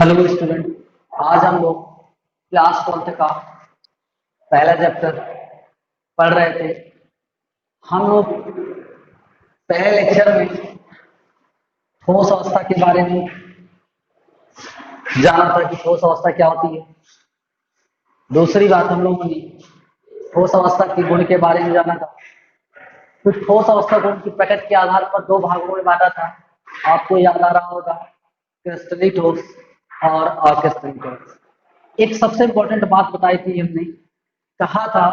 Hello student. आज हम लोग क्लास 12th का पहला चैप्टर पढ़ रहे थे। हम लोग पहले लेक्चर में ठोस अवस्था के बारे में जाना था कि ठोस अवस्था क्या होती है। दूसरी बात हम लोगों ने ठोस अवस्था के गुण के बारे में जाना था। फिर ठोस अवस्था को उनकी प्रकृति के आधार पर दो भागों में बांटा था। आपको याद आ रहा होगा, क्रिस्टलीय ठोस और अक्रिस्टलीय ठोस। एक सबसे इम्पोर्टेंट बात बताई थी हमने, कहा था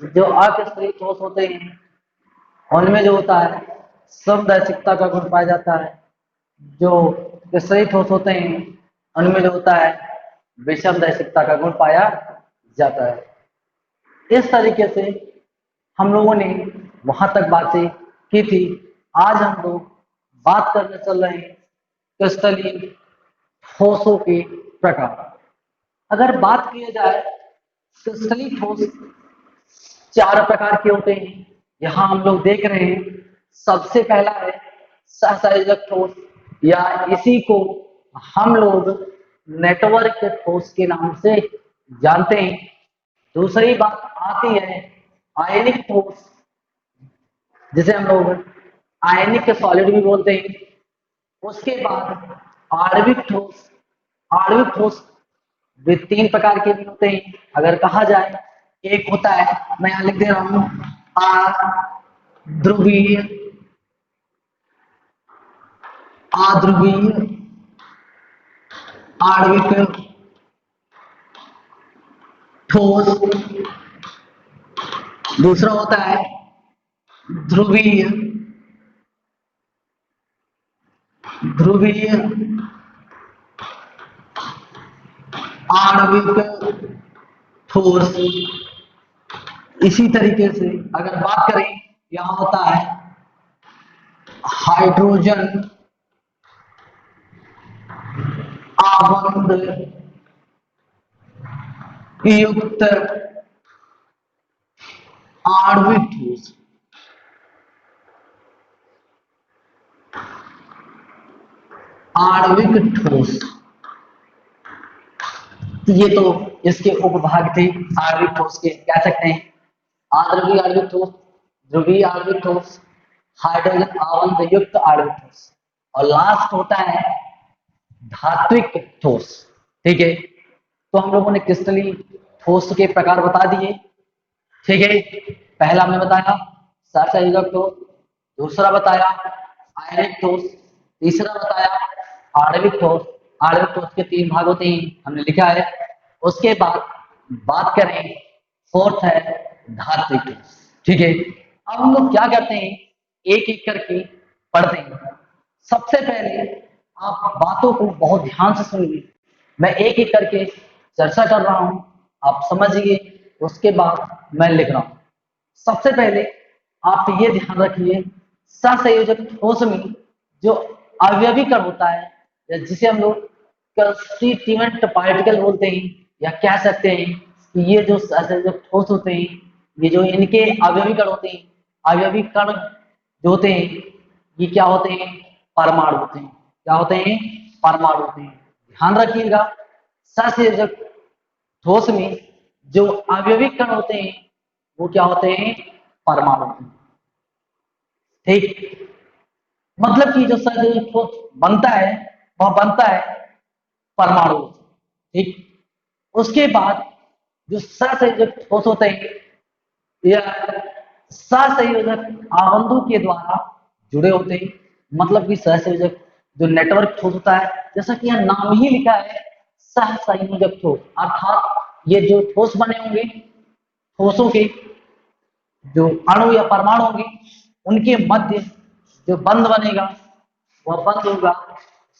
जो अक्रिस्टलीय ठोस होते हैं उनमें जो होता है समदैशिकता का गुण पाया जाता है। जो क्रिस्टलीय ठोस होते हैं उनमें जो होता है विषमदैशिकता का गुण पाया जाता है। इस तरीके से हम लोगों ने वहां तक बातें की थी। आज हम लोग बात करने चल रहे हैं क्रिस्टलीय ठोसों के प्रकार। अगर बात की जाए क्रिस्टलीय ठोस चार प्रकार के होते हैं, यहाँ हम लोग देख रहे हैं। सबसे पहला है सहसंयोजक ठोस, या इसी को हम लोग नेटवर्क ठोस के नाम से जानते हैं। दूसरी बात आती है आयनिक ठोस, जिसे हम लोग आयनिक सॉलिड भी बोलते हैं। उसके बाद आणविक ठोस। आणविक ठोस वे तीन प्रकार के भी होते हैं। अगर कहा जाए, एक होता है, मैं यहां लिख दे रहा हूं, अध्रुवीय, अध्रुवीय आणविक ठोस। दूसरा होता है ध्रुवीय, ध्रुवीय आणविक ठोस। इसी तरीके से अगर बात करें, यहां होता है हाइड्रोजन आबंध युक्त आणविक ठोस। आणविक ठोस, ये तो इसके उपभाग थे आणविक ठोस के, कह सकते हैं आद्रवीय आणविक ठोस, ध्रुवीय आणविक ठोस, हाइड्रोजन आबंध युक्त आणविक ठोस, और लास्ट होता है धात्विक ठोस। ठीक है, तो हम लोगों ने क्रिस्टलीय ठोस के प्रकार बता दिए। ठीक है, पहला हमने बताया सहसंयोजक ठोस, दूसरा बताया आयनिक ठोस, तीसरा बताया आणविक ठोस। आणविक ठोस के तीन भाग होते हैं, हमने लिखा है। उसके बाद बात करें, फोर्थ है धात्विक ठोस। ठीक है, अब हम लोग क्या करते हैं, एक एक करके पढ़ते हैं। सबसे पहले आप बातों को बहुत ध्यान से सुनिए, मैं एक एक करके चर्चा कर रहा हूं, आप समझिए, उसके बाद मैं लिख रहा हूं। सबसे पहले आप ये ध्यान रखिए, सहसंयोजक ठोस में जो अवयवी कण होता है, या जिसे हम लोग कंस्टिट्यूएंट पार्टिकल बोलते हैं, या कह सकते हैं कि ये जो सहसंयोजक ठोस होते हैं, ये जो इनके अवयवी कण होते हैं, अवयवी कण जो होते हैं, ये क्या होते हैं, परमाणु होते हैं। क्या होते हैं, परमाणु होते हैं। ध्यान रखिएगा, सहसंयोजक ठोस में जो अवयवी कण होते हैं वो क्या होते हैं, परमाणु होते हैं। ठीक, मतलब कि जो सहसंयोजक ठोस बनता है वह बनता है परमाणु। ठीक, उसके बाद जो सहसंयोजक ठोस होते हैं यह सहसंयोजक आबंधों के द्वारा जुड़े होते हैं। मतलब कि सहसंयोजक जो नेटवर्क ठोस होता है, जैसा कि यह नाम ही लिखा है सहसंयोजक ठोस, अर्थात ये जो ठोस बने होंगे, ठोसों के जो अणु या परमाणु होंगे, उनके मध्य जो बंध बनेगा वह बंध होगा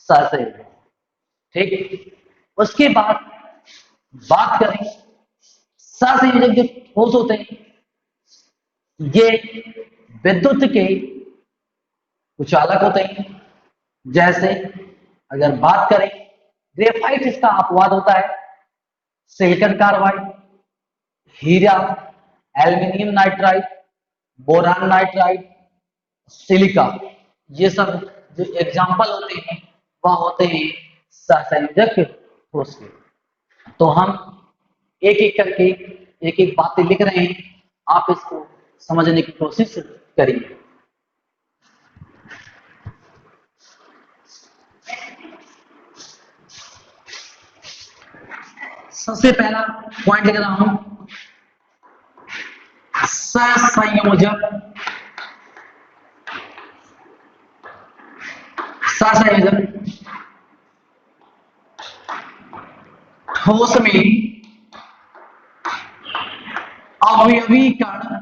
सहसंयोजक। ठीक, उसके बाद बात करें, सहसंयोजक जो ठोस होते हैं ये विद्युत के कुचालक होते हैं। जैसे अगर बात करें, ग्रेफाइट इसका अपवाद होता है, सिलिकॉन कार्बाइड, हीरा, aluminium nitride, boron nitride, silica, ये सब जो एग्जाम्पल होते हैं वह होते हैं सहसंयोजक ठोस के। तो हम एक एक करके एक एक बातें लिख रहे हैं, आप इसको समझने की कोशिश करिए। सबसे पहला पॉइंट लिख रहा हूं, सहसंयोजक। सहसंयोजक ठोस में अवयवीकरण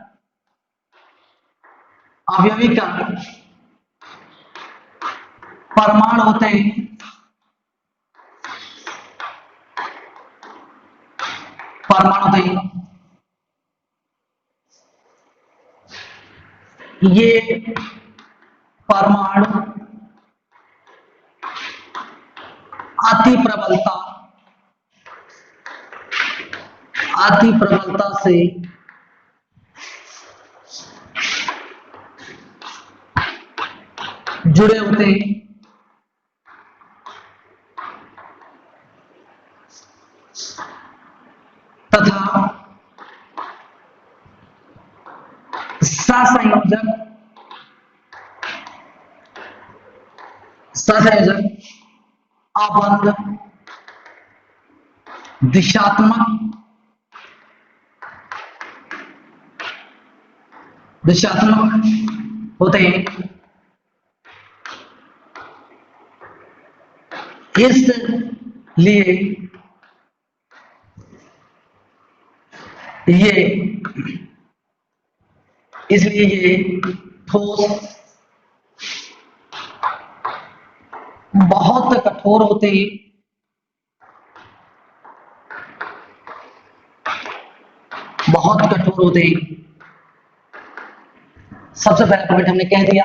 परमाणु होते हैं, ये परमाणु अति प्रबलता से जुड़े होते हैं तथा सहसंयोजक अबंध दिशात्मक होते हैं। इसलिए ये ठोस बहुत कठोर होते हैं, सबसे पहला पॉइंट हमने कह दिया।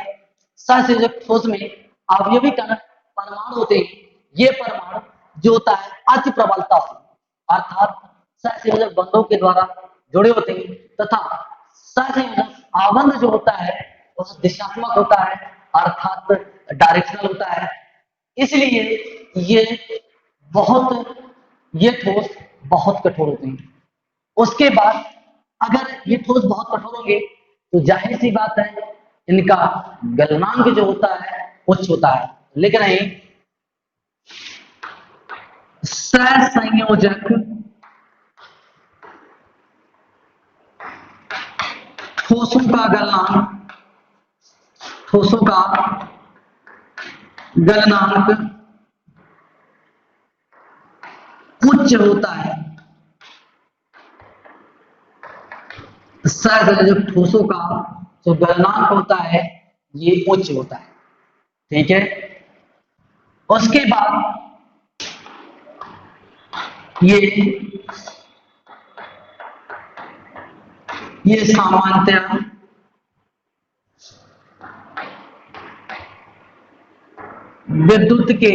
सहसंयोजक ठोस में अवयवी कण परमाणु होते हैं। ये परमाणु जो होता है अति प्रबलता से, अर्थात सहसंयोजक बंधों के द्वारा जुड़े होते हैं तथा सहसंयोजक आबंध जो होता है वह दिशात्मक होता है, अर्थात डायरेक्शनल होता है। इसलिए ये ठोस बहुत कठोर होते हैं। उसके बाद अगर ये ठोस बहुत कठोर होंगे तो जाहिर सी बात है इनका गलनांक जो होता है उच्च होता है। लिख रहे हैं, सहसंयोजक ठोसों का गलनांक उच्च होता है। सहसंयोजक ठोसों का जो गलनांक होता है ये उच्च होता है। ठीक है, उसके बाद ये सामान्यतः विद्युत के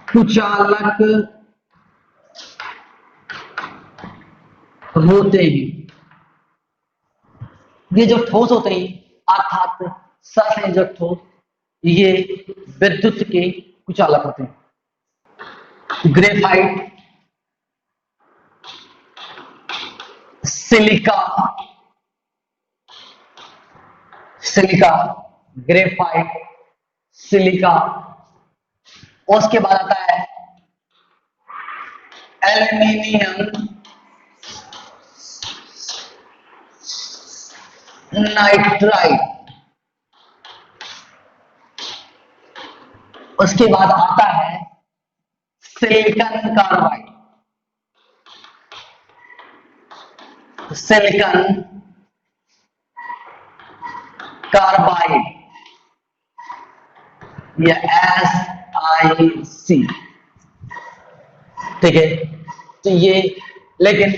कुचालक होते हैं। ये जो ठोस होते हैं अर्थात सहसंयोजक ठोस, ये विद्युत के कुचालक होते हैं। Graphite, silica, graphite, silica. उसके बाद आता है एल्यूमिनियम नाइट्राइड। उसके बाद आता है सिलिकॉन कार्बाइड, या SiC। ठीक है, तो ये लेकिन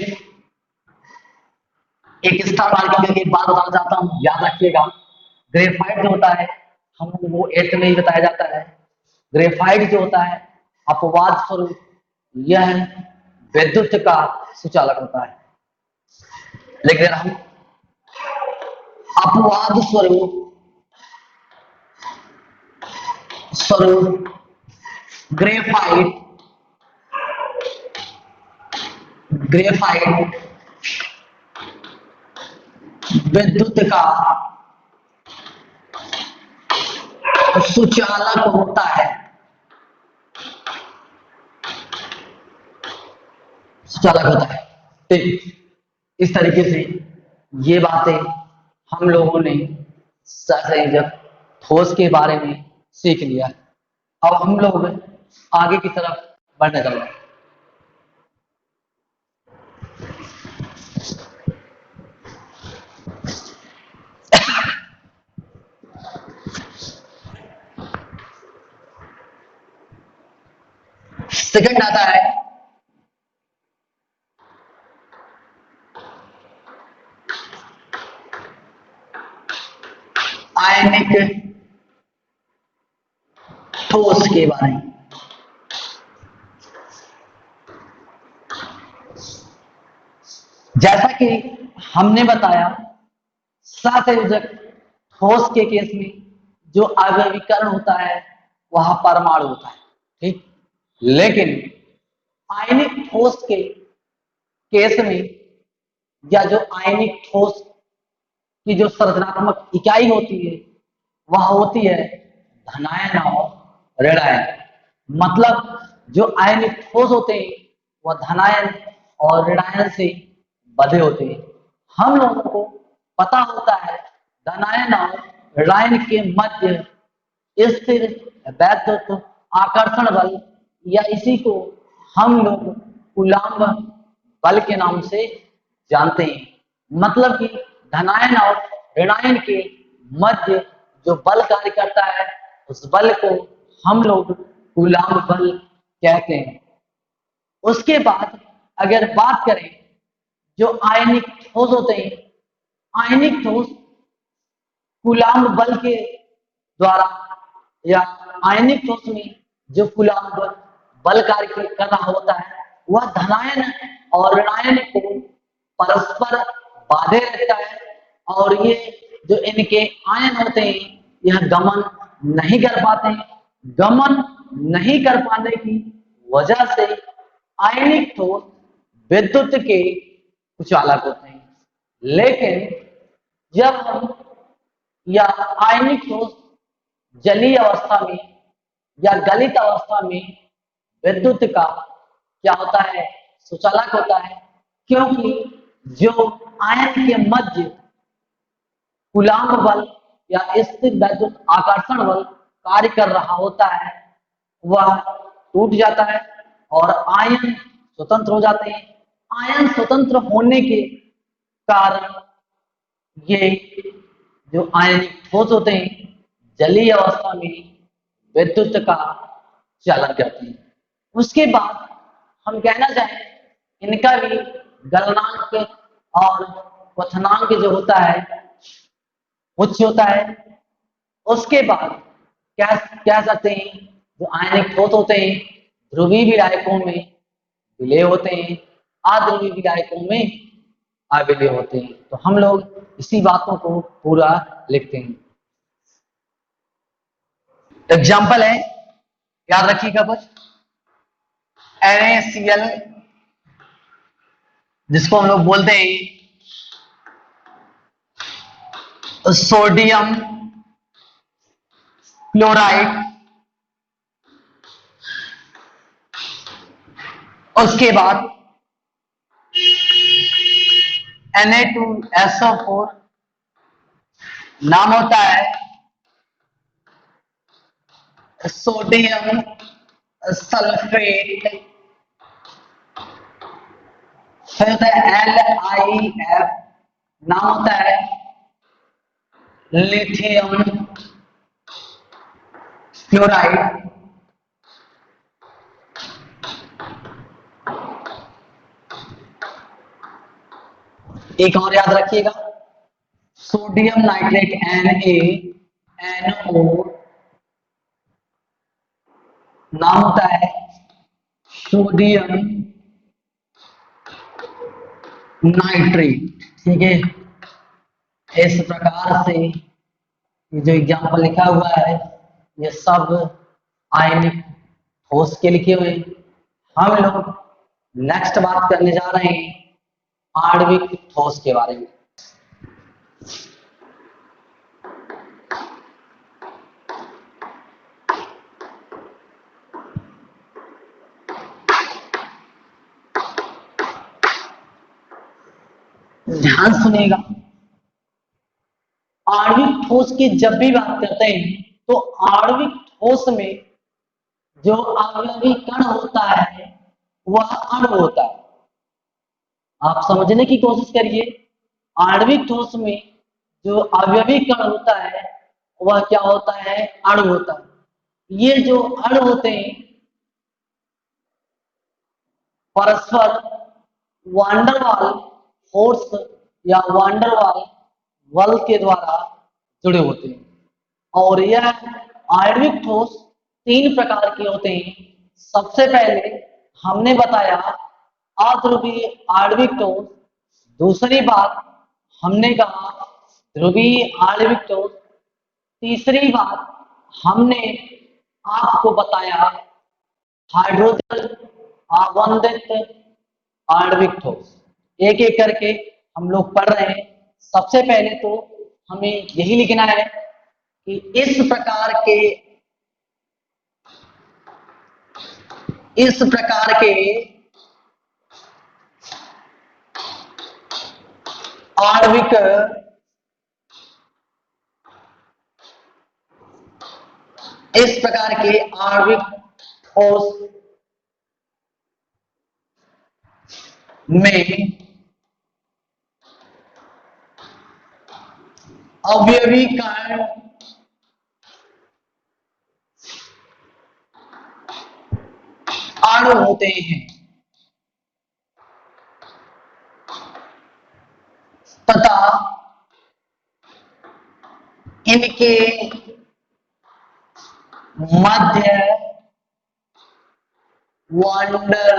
एक स्टार मार्किंग करके एक बात बताना चाहता हूं, याद रखिएगा। ग्रेफाइट जो होता है हम वो 8th में ही बताया जाता है। ग्रेफाइट जो होता है अपवाद स्वरूप यह विद्युत का सुचालक होता है। लेकिन हम अपवाद स्वरूप स्वरूप ग्रेफाइट ग्रेफाइट विद्युत का सुचालक होता है। सुचालक होता है। ठीक, इस तरीके से ये बातें हम लोगों ने सहसंयोजक ठोस के बारे में सीख लिया। अब हम लोग आगे की तरफ बढ़ने चल रहे हैं। सेकंड आता है आयनिक ठोस के बारे में। जैसा कि हमने बताया, सहसंयोजक ठोस के केस में जो आण्विकरण होता है वह परमाणु होता है। ठीक, लेकिन आयनिक ठोस के केस में या जो आयनिक ठोस की जो संरचनात्मक इकाई होती है वह होती है धनायन और ऋणायन। मतलब जो आयनिक ठोस होते हैं वह धनायन और ऋणायन से बंधे होते हैं। हम लोगों को पता होता है धनायन और ऋणायन के मध्य स्थिर वैद्युत आकर्षण बल, या इसी को हम लोग कूलम्ब बल के नाम से जानते हैं। मतलब कि धनायन और ऋणायन के मध्य जो बल कार्य करता है उस बल को हम लोग कूलम्ब बल कहते हैं। उसके बाद अगर बात करें जो आयनिक ठोस होते हैं, आयनिक ठोस कूलम्ब बल के द्वारा या आयनिक ठोस में जो कूलम्ब बल कार्य कर रहा होता है वह धनायन और ऋणायन को परस्पर बांधे रहता है, और ये जो इनके आयन होते हैं यह गमन नहीं कर पाते हैं। गमन नहीं कर पाने की वजह से आयनिक ठोस विद्युत के कुचालक होते हैं। लेकिन जब हम या आयनिक ठोस जलीय अवस्था में या गलित अवस्था में विद्युत का क्या होता है, सुचालक होता है, क्योंकि जो आयन के मध्य कूलम्ब बल या स्थिर वैद्युत आकर्षण बल कार्य कर रहा होता है वह टूट जाता है और आयन स्वतंत्र हो जाते हैं। आयन स्वतंत्र होने के कारण ये जो आयनिक ठोस होते हैं जलीय अवस्था में विद्युत का चालन करते हैं। उसके बाद हम कहना चाहें इनका भी गलनांक और क्वथनांक जो होता है उच्च होता है। उसके बाद क्या कह सकते हैं जो आयनिक ठोस होते हैं ध्रुवीय विलायकों में विलेय होते हैं, अध्रुवीय विलायकों में अविलेय होते हैं। तो हम लोग इसी बातों को पूरा लिखते हैं। एग्जाम्पल है, याद रखिएगा कुछ। NaCl जिसको हम लोग बोलते हैं सोडियम क्लोराइड, उसके बाद Na2SO4 नाम होता है सोडियम सल्फेट, फिर होता है LiF नाम होता है लिथियम क्लोराइड, एक और याद रखिएगा सोडियम नाइट्रेट NaNO नाम होता है सोडियम नाइट्रेट। ठीक है, इस प्रकार से ये जो एग्जाम्पल लिखा हुआ है ये सब आयनिक ठोस के लिखे हुए हैं। हम लोग नेक्स्ट बात करने जा रहे हैं आणविक ठोस के बारे में। ध्यान सुनिएगा, आणविक ठोस की जब भी बात करते हैं तो आणविक ठोस में जो अवयवी कण होता है वह अणु होता है। आप समझने की कोशिश करिए, आणविक ठोस में जो अवयवी कण होता है वह क्या होता है, अणु होता है। ये जो अणु होते हैं परस्पर वांडरवाल फोर्स या वांडरवाल बल के द्वारा जुड़े होते हैं। और यह आणविक ठोस 3 प्रकार के होते हैं। सबसे पहले हमने बताया अध्रुवीय आणविक ठोस, दूसरी बात हमने कहा ध्रुवीय आणविक ठोस, तीसरी बात हमने आपको बताया हाइड्रोजन आबंधित आणविक ठोस। एक एक करके हम लोग पढ़ रहे हैं। सबसे पहले तो हमें यही लिखना है कि इस प्रकार के आणविक ठोस में अवयवी कण अणु होते हैं तथा इनके मध्य वांडरवाल्स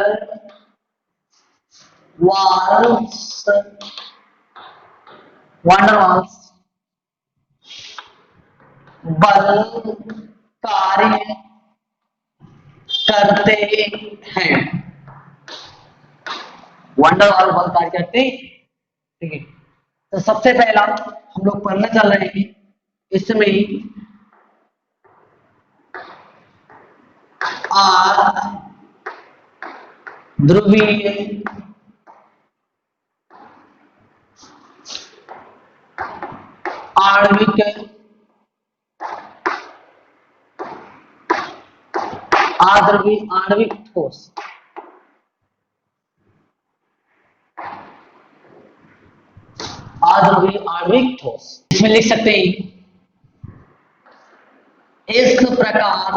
बल कार्य करते हैं। वांडरवाल बल कार्य करते हैं, ठीक है। तो सबसे पहला हम लोग पढ़ने चल रहे हैं, इसमें ध्रुवीय आणविक अध्रुवीय आणविक ठोस, अध्रुवीय आणविक ठोस इसमें लिख सकते हैं इस प्रकार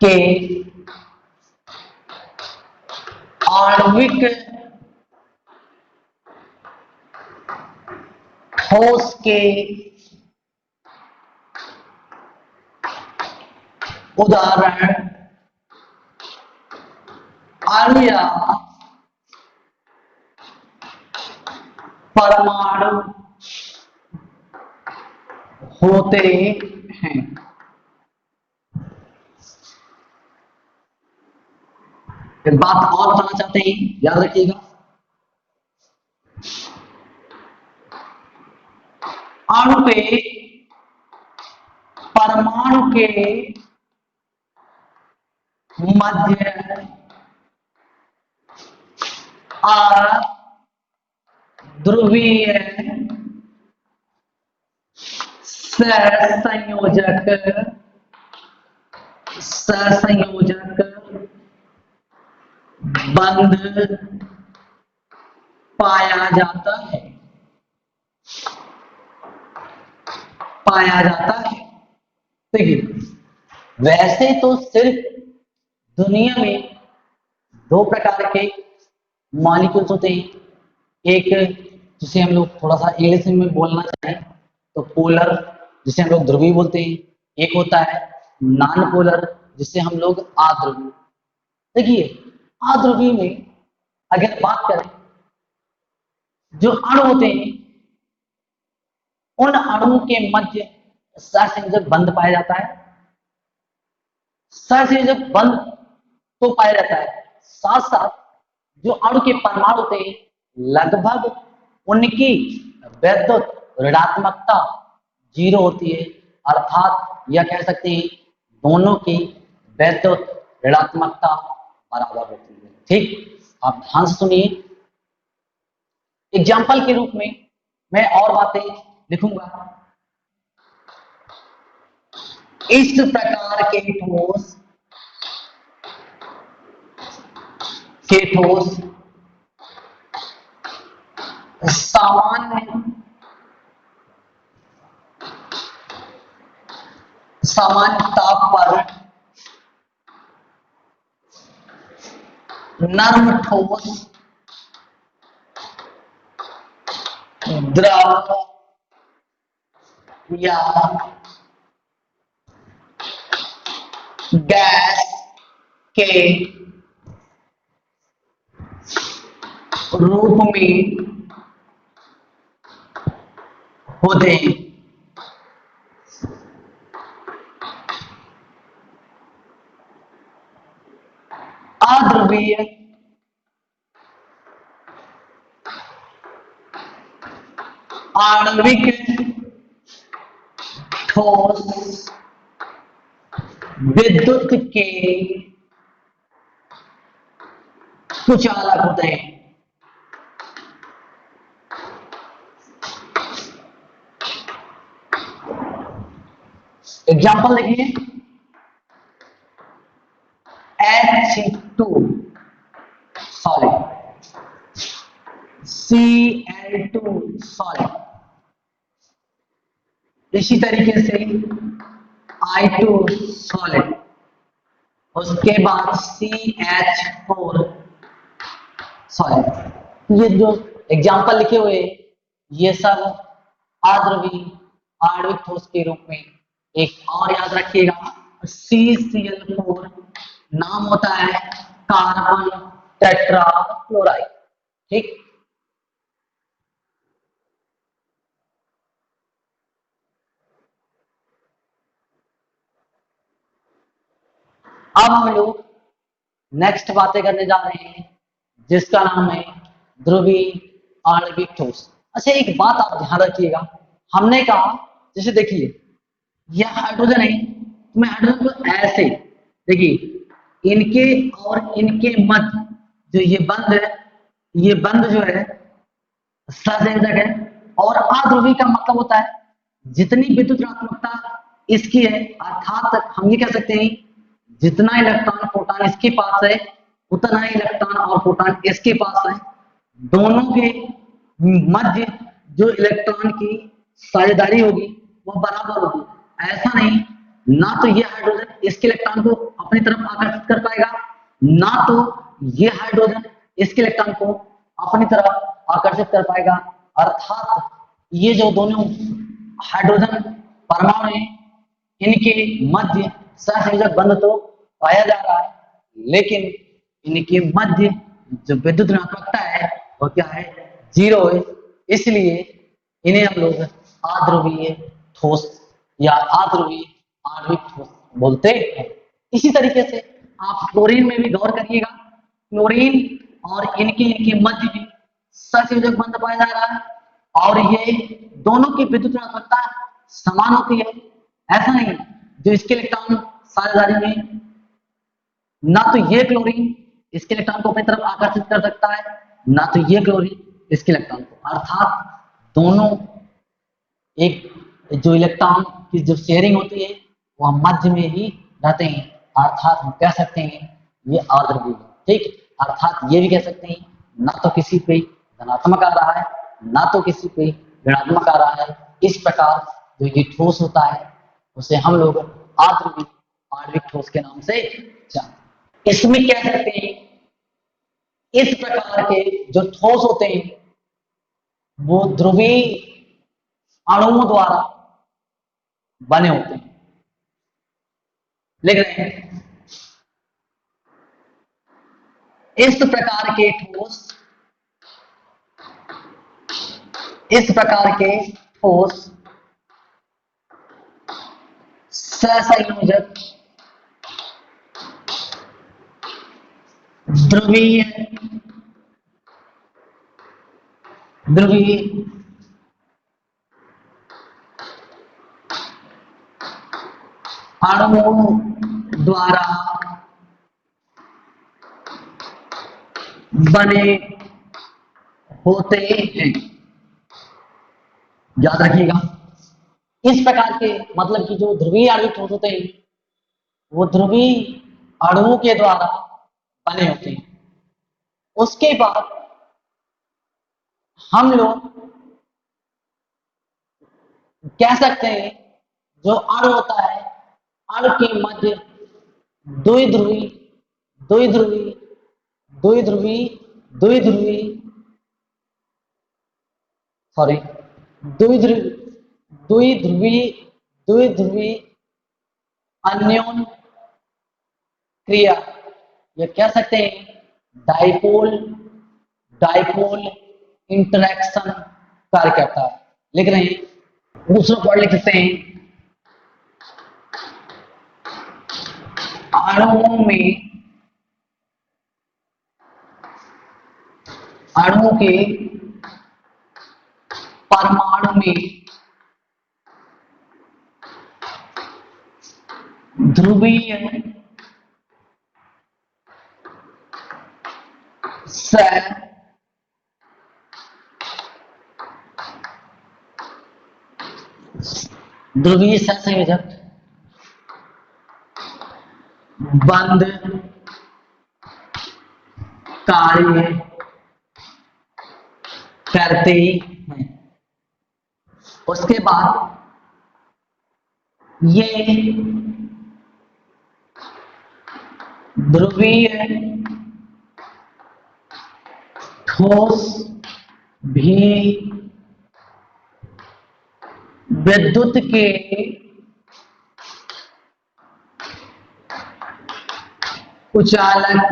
के आणविक ठोस के उदाहरण अणु या परमाणु होते हैं। एक बात और बताना चाहते हैं, याद रखिएगा, अणु पे परमाणु के मध्य अध्रुवीय सहसंयोजक बंध पाया जाता है। देखिए, वैसे तो सिर्फ दुनिया में 2 प्रकार के मॉलिक्यूल्स होते हैं। एक जिसे हम लोग थोड़ा सा इंग्लिश में बोलना चाहें तो पोलर, जिसे हम लोग ध्रुवीय बोलते हैं। एक होता है नॉन पोलर, जिसे हम लोग अध्रुवीय। देखिए, अध्रुवीय में अगर बात करें, जो अणु होते हैं उन अणुओं के मध्य सहसंयोजक बंद पाया जाता है, सहसंयोजक बंद तो पाया जाता है, साथ साथ जो अणु के परमाणु होते हैं लगभग उनकी विद्युत ऋणात्मकता जीरो होती है, अर्थात यह कह सकते हैं दोनों की विद्युत ऋणात्मकता बराबर होती है। ठीक, आप ध्यान से सुनिए। एग्जाम्पल के रूप में मैं और बातें लिखूंगा। इस प्रकार के ठोस सामान्य ताप पर नर्म ठोस द्रव या गैस के रूप में होते हैं। अध्रुवीय आणविक ठोस विद्युत के कुचालक होते हैं। एग्जाम्पल देखिए, H2 सॉलिड, Cl2 सॉलिड, इसी तरीके से I2 सॉलिड, उसके बाद CH4 सॉलिड। ये जो एग्जाम्पल लिखे हुए ये सब अद्रवी आणविक ठोस के रूप में। एक और याद रखिएगा, CCl4 नाम होता है कार्बन टेट्राक्लोराइड। ठीक, अब हम लोग नेक्स्ट बातें करने जा रहे हैं जिसका नाम है ध्रुवीय आणविक ठोस। अच्छा, एक बात आप ध्यान रखिएगा, हमने कहा जैसे देखिए यह हाइड्रोजन है, तो मैं हाइड्रोजन को ऐसे देखिए, इनके और इनके मध्य जो ये बंध है, ये बंध जो है सहसंयोजक है। और अध्रुवी का मतलब होता है जितनी विद्युत ऋणात्मकता इसकी है, अर्थात हम ये कह सकते हैं जितना इलेक्ट्रॉन प्रोटॉन इसके पास है उतना ही इलेक्ट्रॉन और प्रोटॉन इसके पास है। दोनों के मध्य जो इलेक्ट्रॉन की साझेदारी होगी वो बराबर होगी। ऐसा नहीं, ना तो ये हाइड्रोजन इसके इलेक्ट्रॉन को अपनी तरफ आकर्षित कर पाएगा, ना तो ये हाइड्रोजन इसके इलेक्ट्रॉन को अपनी तरफ आकर्षित कर पाएगा। अर्थात ये जो दोनों हाइड्रोजन परमाणु हैं इनके मध्य सहसंयोजक बंध तो पाया जा रहा है, लेकिन इनके मध्य जो विद्युत ऋणात्मकता है वो क्या है, जीरो है। इसलिए इन्हें हम लोग अध्रुवीय ठोस या अध्रुवीय आणविक ठोस बोलते हैं। इसी तरीके से आप क्लोरीन में भी गौर करिएगा, क्लोरीन और इनके मध्य भी सहसंयोजक बंध पाया जा रहा है और ये दोनों की विद्युत ऋणात्मकता समान होती है। ऐसा नहीं जो इसके इलेक्ट्रॉन साझेदारी में, ना तो ये क्लोरीन इसके इलेक्ट्रॉन को अपनी तरफ आकर्षित कर सकता है, ना तो ये क्लोरीन इसके इलेक्ट्रॉन को। अर्थात दोनों एक जो इलेक्ट्रॉन की जो शेयरिंग होती है वह मध्य में ही रहते हैं। अर्थात हम कह सकते हैं ये अध्रुवीय है। ठीक, अर्थात ये भी कह सकते हैं ना तो किसी पे धनात्मक आ रहा है ना तो किसी पे ऋणात्मक आ रहा है। इस प्रकार जो ये ठोस होता है उसे हम लोग अध्रुवीय आणविक ठोस के नाम से जानते हैं। इसमें कह सकते हैं इस प्रकार के जो ठोस होते हैं वो ध्रुवीय अणुओं द्वारा बने होते हैं। लिख रहे हैं, इस प्रकार के ठोस सहसंयोजक ध्रुवीय ध्रुवीय अणुओं द्वारा बने होते हैं। याद रखिएगा, इस प्रकार के मतलब कि जो ध्रुवीय आणविक ठोस होते हैं वो ध्रुवीय अणुओं के द्वारा बने होते हैं। उसके बाद हम लोग कह सकते हैं जो अणु होता है, अणु के मध्य द्विध्रुवी द्विध्रुवी द्विध्रुवी द्विध्रुवी सॉरी द्विध्रुवी द्विध्रुवी द्विध्रुवी अन्योन क्रिया, ये कह सकते हैं डाइपोल डाइपोल इंटरेक्शन कार्य करता है। लिख रहे हैं, दूसरा पॉइंट लिख सकते हैं, अणुओं के परमाणु में ध्रुवीय ध्रुवीय सहसंयोजक बंद कार्य करते हैं। उसके बाद ये ध्रुवीय ठोस भी विद्युत के कुचालक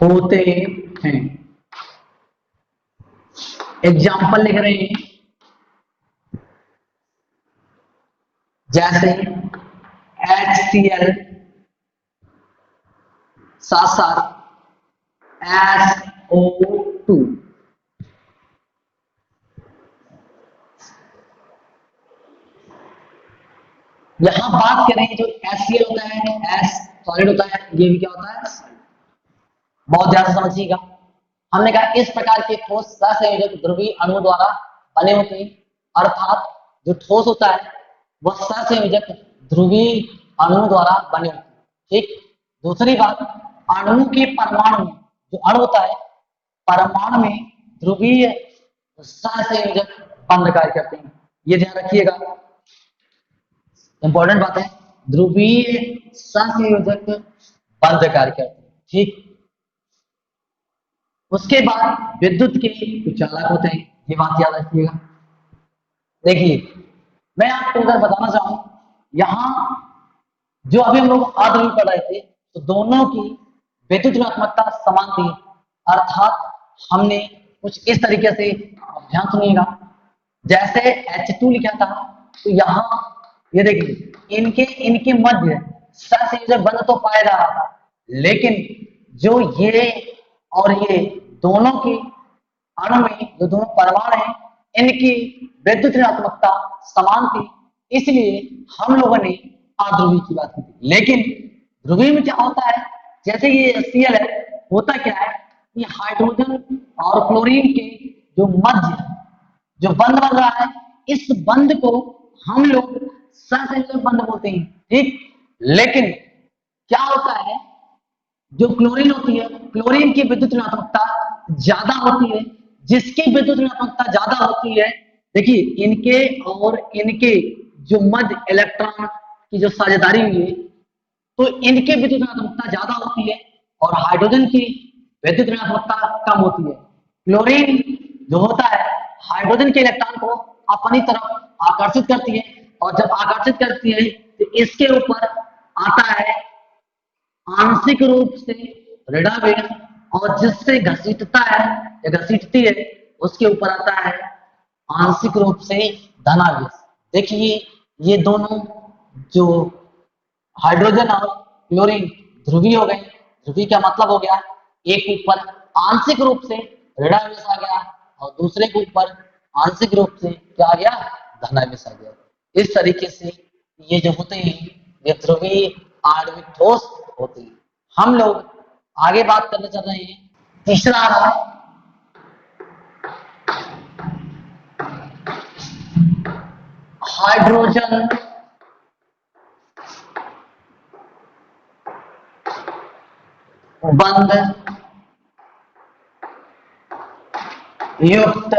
होते हैं। एग्जाम्पल लिख रहे हैं, जैसे HCl साथ साथ SO2। यहां बात करें जो HCl होता है, S सॉलिड होता है, ये भी क्या होता है, बहुत ध्यान से समझिएगा। हमने कहा इस प्रकार के ठोस सहसंयोजक ध्रुवीय अणुओं द्वारा बने होते हैं, अर्थात जो ठोस होता है वह सहसंयोजक ध्रुवीय अणुओं द्वारा बने होते हैं। ठीक। दूसरी बात, अणु के परमाणु में जो अणु होता है, परमाणु में ध्रुवीय सहसंयोजक बंध कार्य करते हैं। ये ध्यान रखिएगा, इंपॉर्टेंट बात है, ध्रुवीय सहसंयोजक बंध कार्य करते हैं। ठीक। उसके बाद विद्युत के कुचालक होते हैं, ये बात याद रखिएगा। देखिए, मैं आपको अगर बताना चाहूं, यहां जो अभी हम लोग आद्रवी पढ़ रहे थे, तो दोनों की विद्युत ऋणात्मकता समान थी, अर्थात हमने कुछ इस तरीके से, ध्यान सुनिएगा, जैसे H2 लिखा था, तो यहां ये देखिए इनके मध्य सहसंयोजक बंध तो पाया जा रहा था, लेकिन जो ये और ये दोनों की अणु में जो दोनों परमाणु हैं, इनकी विद्युत ऋणात्मकता समान थी, इसलिए हम लोगों ने अध्रुवी की बात की थी। लेकिन ध्रुवीय में क्या होता है, जैसे ये Cl है, होता क्या है कि हाइड्रोजन और क्लोरीन के जो मध्य जो बंध बन रहा है, इस बंध को हम लोग सहसंयोजक बंध बोलते हैं। ठीक। लेकिन क्या होता है, जो क्लोरीन होती है, क्लोरीन की विद्युत ऋणात्मकता ज्यादा होती है। जिसकी विद्युत ऋणात्मकता ज्यादा होती है, देखिए इनके और इनके जो मध्य इलेक्ट्रॉन की जो साझेदारी हुई है, तो इनके विद्युत ऋणात्मकता ज्यादा होती है और हाइड्रोजन की विद्युत ऋणात्मकता कम होती है। क्लोरीन जो होता है, हाइड्रोजन के इलेक्ट्रॉन को अपनी तरफ आकर्षित करती है, और जब आकर्षित करती है तो इसके ऊपर आता है आंशिक रूप से ऋणावेश, और जिससे घसीटता है या घसीटती है, उसके ऊपर आता है आंशिक रूप से धनावेश। देखिए ये दोनों जो हाइड्रोजन और क्लोरीन ध्रुवीय हो गए। ध्रुवीय का मतलब हो गया एक ऊपर आंशिक रूप से ऋणावेश आ गया और दूसरे के ऊपर आंशिक रूप से क्या आ गया, धनावेश आ गया। इस तरीके से ये जो होते हैं ये ध्रुवीय आणविक ठोस होते हैं। हम लोग आगे बात करने चल रहे हैं। तीसरा आ रहा है हाइड्रोजन बंध युक्त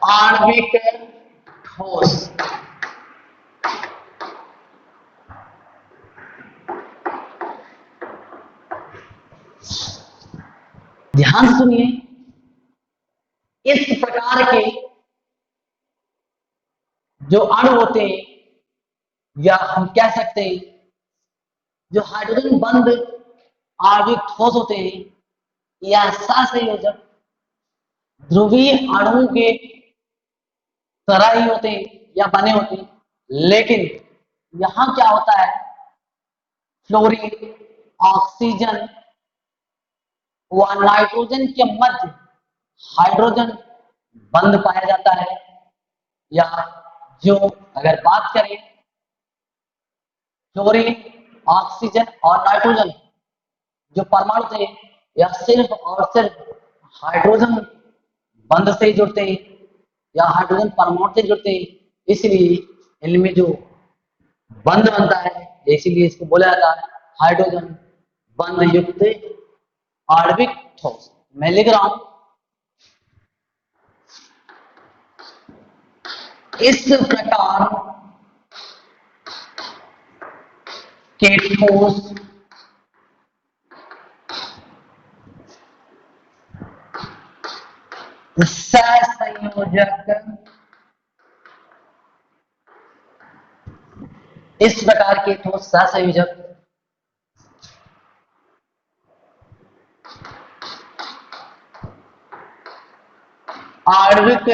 आणविक ठोस। ध्यान से सुनिए, इस प्रकार के जो अणु होते हैं या हम कह सकते हैं जो हाइड्रोजन बंध आणविक ठोस होते हैं या सहसंयोजक ध्रुवीय अणुओं के तरह ही होते हैं या बने होते हैं, लेकिन यहां क्या होता है, फ्लोरीन ऑक्सीजन व नाइट्रोजन के मध्य हाइड्रोजन बंध पाया जाता है। या जो अगर बात करें फ्लोरीन ऑक्सीजन और नाइट्रोजन जो परमाणु थे यह सिर्फ और सिर्फ हाइड्रोजन बंध से जुड़ते हैं या हाइड्रोजन परमाणु से जुड़ते हैं, इसलिए इनमें जो बंध बनता है इसीलिए इसको बोला जाता है हाइड्रोजन बंध युक्त आणविक ठोस। मैं लिख रहा हूं, इस प्रकार के ठोस सहसंयोजक, इस प्रकार के ठोस सहसंयोजक आणविक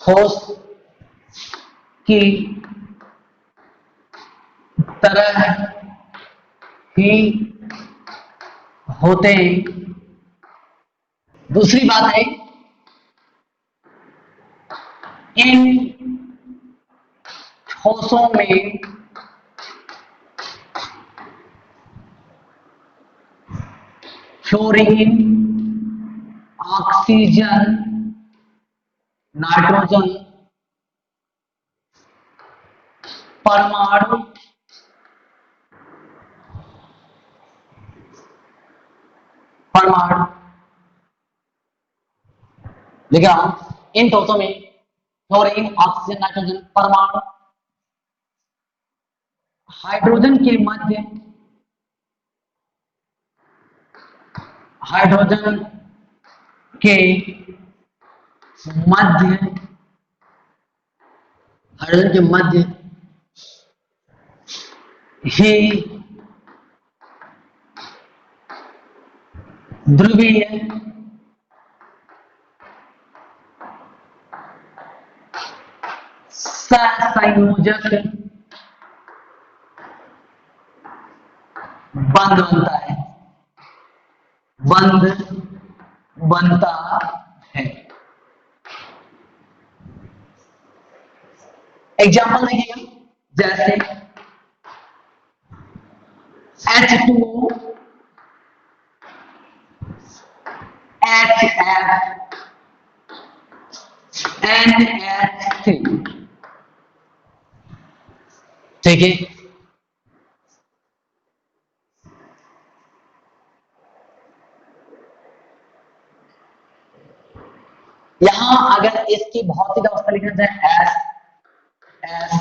ठोस की तरह ही होते हैं। दूसरी बात है, इन ठोसों में फ्लोरीन ऑक्सीजन नाइट्रोजन परमाणु परमाणु लिखा हूं, इन ठोसों में फ्लोरीन ऑक्सीजन नाइट्रोजन परमाणु हाइड्रोजन के मध्य हाइड्रोजन के मध्य हाइड्रोजन के मध्य ही ध्रुवीय सहसंयोजक बंध बनता है, बंध बनता है। एग्जाम्पल देखिएगा, जैसे H2O HF NH3, ठीक है। यहां अगर इसकी भौतिक अवस्था लिखना चाहे एस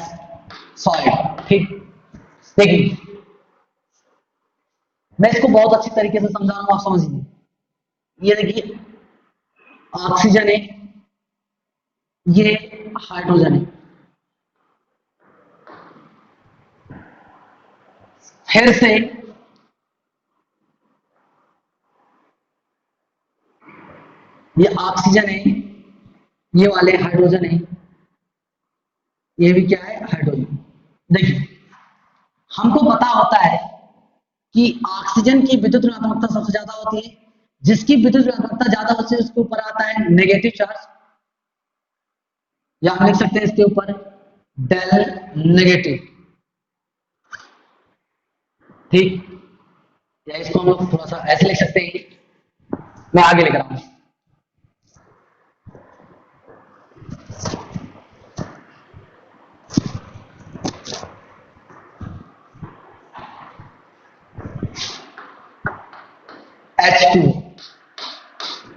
सॉलिड, ठीक। देखिए मैं इसको बहुत अच्छी तरीके से समझा रहा हूं, आप समझिए। ये देखिए ऑक्सीजन है, ये हाइड्रोजन है, फिर से ये ऑक्सीजन है, ये वाले हाइड्रोजन है, ये भी क्या है हाइड्रोजन। देखिए हमको पता होता है कि ऑक्सीजन की विद्युत ऋणात्मकता सबसे ज्यादा होती है, जिसकी विद्युत ऋणात्मकता ज्यादा होती है उसके ऊपर आता है नेगेटिव चार्ज, या हम लिख सकते हैं इसके ऊपर डेल नेगेटिव, ठीक। या इसको हम लोग थोड़ा सा ऐसे लिख सकते हैं, मैं आगे लिख रहा हूं। H2,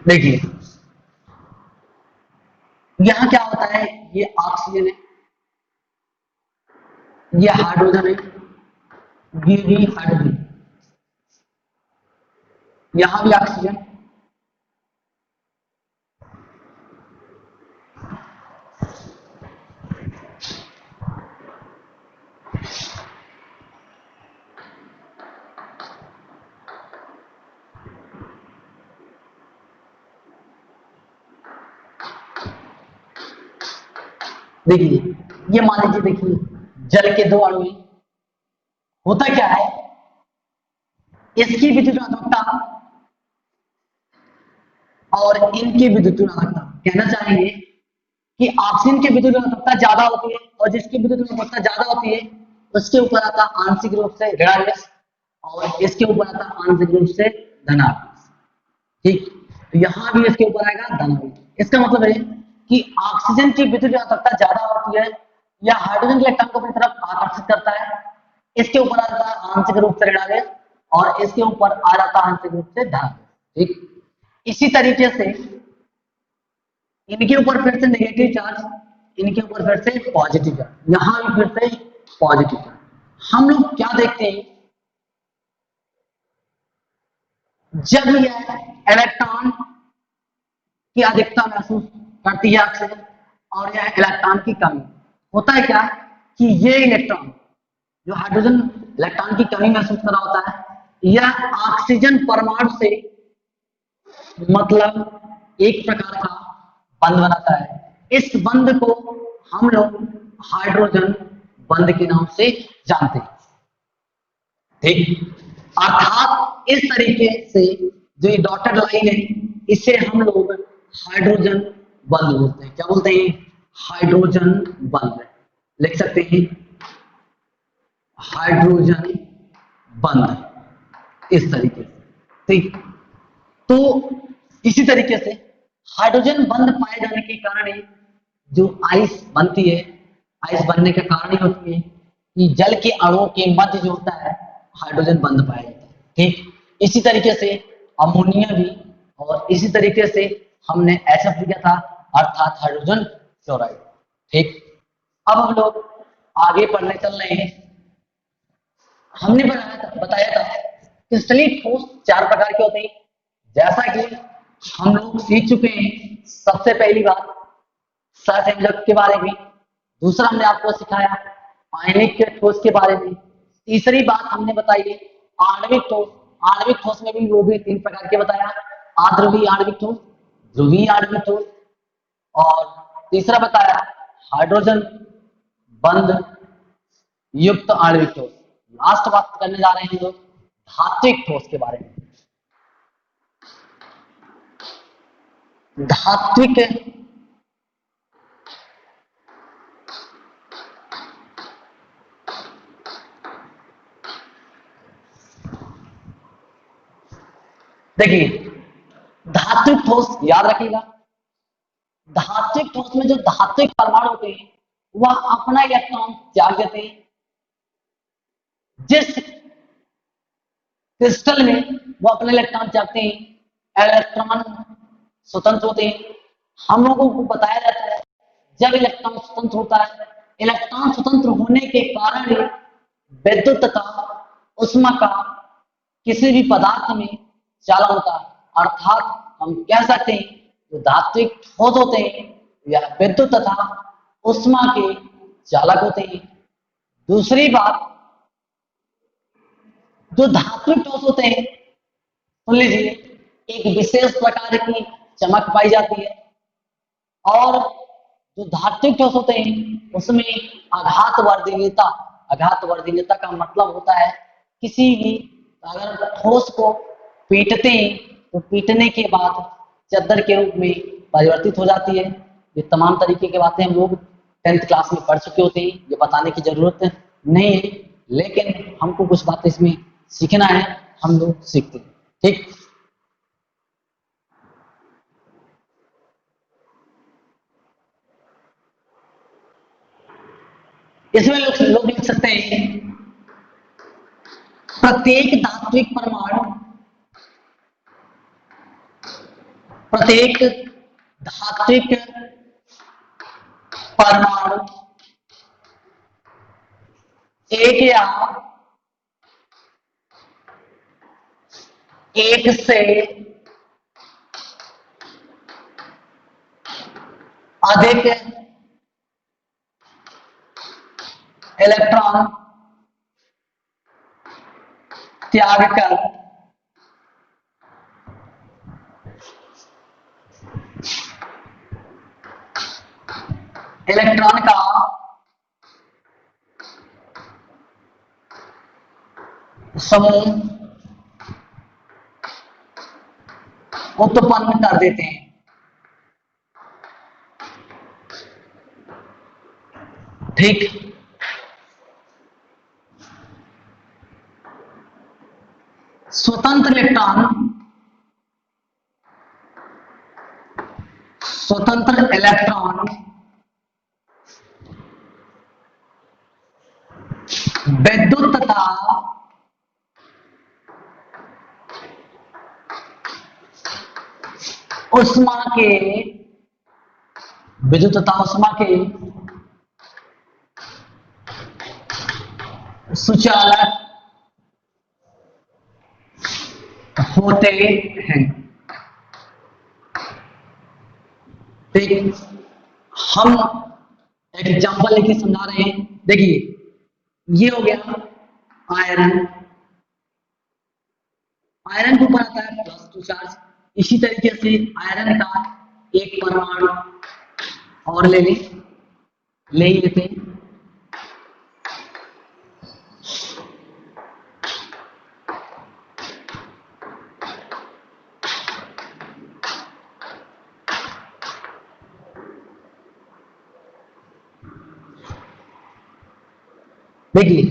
देखिए यहां क्या होता है, ये ऑक्सीजन है, ये हाइड्रोजन है, ये भी हाइड्रोजन, यहां भी ऑक्सीजन, देखिए ये मान लीजिए, देखिए जल के दो अणु हैं, होता क्या है, इसकी विद्युत ऋणात्मकता और इनकी विद्युत ऋणात्मकता, कहना चाहेंगे कि ऑक्सीजन की विद्युत ऋणात्मकता ज्यादा होती है और जिसकी विद्युत ऋणात्मकता ज्यादा होती है उसके ऊपर आता आंशिक रूप से ऋणावेश और इसके ऊपर आता आंशिक रूप से धनावेश, ठीक। तो यहां भी इसके ऊपर आएगा धनावेश। इसका मतलब है कि ऑक्सीजन की विद्युत ऋणात्मकता ज्यादा होती है या हाइड्रोजन के इलेक्ट्रॉन को अपनी तरफ आकर्षित करता है, इसके ऊपर आ जाता है आंशिक रूप से ऋणावेश और इसके ऊपर आ जाता है आंशिक रूप से धनावेश, ठीक। इसी तरीके से इनके ऊपर फिर से नेगेटिव चार्ज, इनके ऊपर फिर से पॉजिटिव चार्ज, यहां भी फिर से पॉजिटिव चार्ज। हम लोग क्या देखते हैं, जब यह इलेक्ट्रॉन की अधिकता महसूस करती है ऑक्सीजन और यह इलेक्ट्रॉन की कमी, होता है क्या कि ये इलेक्ट्रॉन जो हाइड्रोजन इलेक्ट्रॉन की कमी महसूस कर रहा होता है, यह ऑक्सीजन परमाणु से मतलब एक प्रकार का बंध बनाता है। इस बंध को हम लोग हाइड्रोजन बंध के नाम से जानते हैं, ठीक। अर्थात इस तरीके से जो ये डॉटेड लाइन है इसे हम लोग हाइड्रोजन बंध बोलते हैं। क्या बोलते हैं, हाइड्रोजन बंध, लिख सकते हैं हाइड्रोजन बंध इस तरीके से, ठीक। तो इसी तरीके से हाइड्रोजन बंध पाए जाने के कारण ही जो आइस बनती है, आइस बनने का कारण ही होती है कि जल के अणुओं के मध्य जो होता है हाइड्रोजन बंध पाया जाता है, ठीक। इसी तरीके से अमोनिया भी, और इसी तरीके से हमने HF लिखा था अर्थात हाइड्रोजन क्लोराइड, ठीक। अब हम लोग आगे पढ़ने चल रहे हैं। हमने बताया था क्रिस्टलीय ठोस चार प्रकार के होते हैं, जैसा कि हम लोग सीख चुके हैं। सबसे पहली बात सहसंयोजक के बारे में, दूसरा हमने आपको सिखाया आयनिक ठोस के बारे में, तीसरी बात हमने बताई है आणविक ठोस। आणविक ठोस में भी वो भी तीन प्रकार के बताया, आद्रवीय आणविक ठोस, ध्रुवीय आणविक ठोस, और तीसरा बताया हाइड्रोजन बंध युक्त आणविक ठोस। लास्ट बात करने जा रहे हैं हम लोग धात्विक ठोस के बारे में। धात्विक देखिए धात्विक ठोस याद रखिएगा, धात्विक ठोस में जो धात्विक परमाणु होते हैं वह अपना इलेक्ट्रॉन त्याग देते हैं। जिस क्रिस्टल में वो अपने इलेक्ट्रॉन त्यागते हैं, इलेक्ट्रॉन स्वतंत्र होते हैं। हम लोगों को बताया जाता है जब इलेक्ट्रॉन स्वतंत्र होता है, इलेक्ट्रॉन स्वतंत्र होने के कारण ही विद्युत तथा उष्मा का किसी भी पदार्थ में चालन होता है। अर्थात हम कह सकते हैं जो धात्विक ठोस होते हैं या विद्युत तथा उष्मा के चालक होते हैं। दूसरी बात, जो धात्विक ठोस होते हैं सुन लीजिए, एक विशेष प्रकार की चमक पाई जाती है। और जो धात्विक ठोस होते हैं उसमें आघात वर्धनीयता का मतलब होता है किसी भी अगर ठोस को पीटते हैं तो पीटने के बाद चद्दर के रूप में परिवर्तित हो जाती है। ये तमाम तरीके की बातें हम लोग 10th क्लास में पढ़ चुके होते हैं, ये बताने की जरूरत नहीं है, लेकिन हमको कुछ बातें इसमें सीखना है, हम लोग सीखते हैं। ठीक, इसमें लोग लिख सकते हैं प्रत्येक धात्विक परमाणु एक या एक से अधिक इलेक्ट्रॉन त्याग कर इलेक्ट्रॉन का समूह उत्पन्न कर देते हैं। ठीक, स्वतंत्र इलेक्ट्रॉन विद्युत तथा उष्मा के सुचालक होते हैं। ठीक, हम एक एग्जांपल लेके समझा रहे हैं। देखिए, ये हो गया आयरन के ऊपर आता है +2 चार्ज। इसी तरीके से आयरन का एक परमाणु और ले ही लेते हैं। देखिए,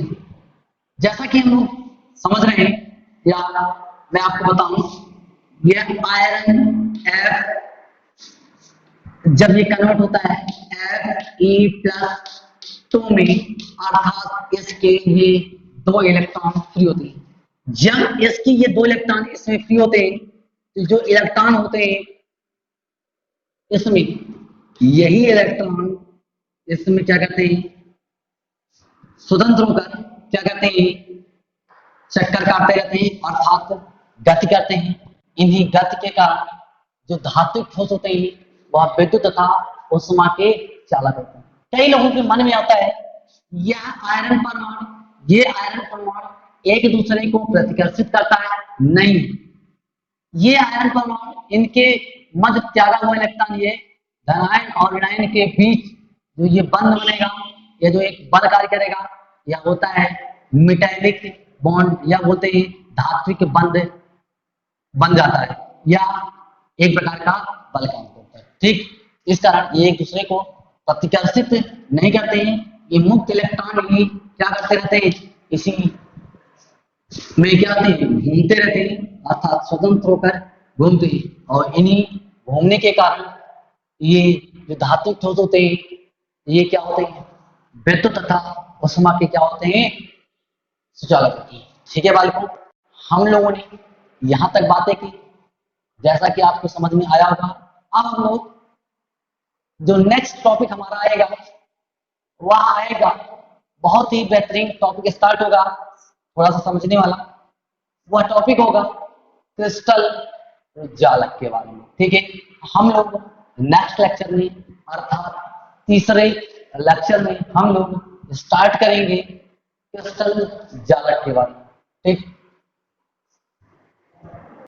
जैसा कि हम लोग समझ रहे हैं या मैं आपको बताऊं, ये आयरन F जब ये कन्वर्ट होता है Fe+2 में, अर्थात इसके ये 2 इलेक्ट्रॉन फ्री होते हैं। जब इसके ये 2 इलेक्ट्रॉन इसमें फ्री होते हैं तो जो इलेक्ट्रॉन होते हैं इसमें, यही इलेक्ट्रॉन इसमें क्या करते हैं, स्वतंत्र होकर क्या करते हैं, चक्कर काटते रहते हैं, अर्थात गति करते हैं। इन्हीं गति के कारण जो धात्विक ठोस होते हैं वह विद्युत तथा उष्मा के चालक होते हैं। कई लोगों के मन में आता है ये आयरन परमाणु एक दूसरे को प्रतिकर्षित करता है। नहीं, ये आयरन परमाणु इनके मध्य त्यागा हुआ इलेक्ट्रॉन, ये धनायन और ऋणायन के बीच जो ये बंध बनेगा, ये जो एक बल कार्य करेगा, यह होता है मेटालिक बॉन्ड, या बोलते हैं धात्विक बंध बन जाता है, या एक प्रकार का बल काम करता है। ठीक, इस कारण ये एक दूसरे को प्रतिकर्षित नहीं करते हैं, ये मुक्त इलेक्ट्रॉन ही क्या करते रहते हैं, इसी में क्या घूमते रहते हैं, अर्थात स्वतंत्र होकर घूमते हैं। और इन्हीं घूमने के कारण ये जो धात्विक ठोस होते हैं ये क्या होते हैं, विद्युत तथा उष्मा के क्या होते हैं, सुचालक होते हैं। ठीक है बालकों, हम लोगों ने यहां तक बातें की, जैसा कि आपको समझ में आया होगा। अब हम लोग जो नेक्स्ट टॉपिक हमारा आएगा वह आएगा, बहुत ही बेहतरीन टॉपिक स्टार्ट होगा, थोड़ा सा समझने वाला। वह टॉपिक होगा क्रिस्टल जालक के बारे में। ठीक है, हम लोग नेक्स्ट लेक्चर में, अर्थात तीसरे लेक्चर में हम लोग स्टार्ट करेंगे क्रिस्टल जालक के बारे में। ठीक।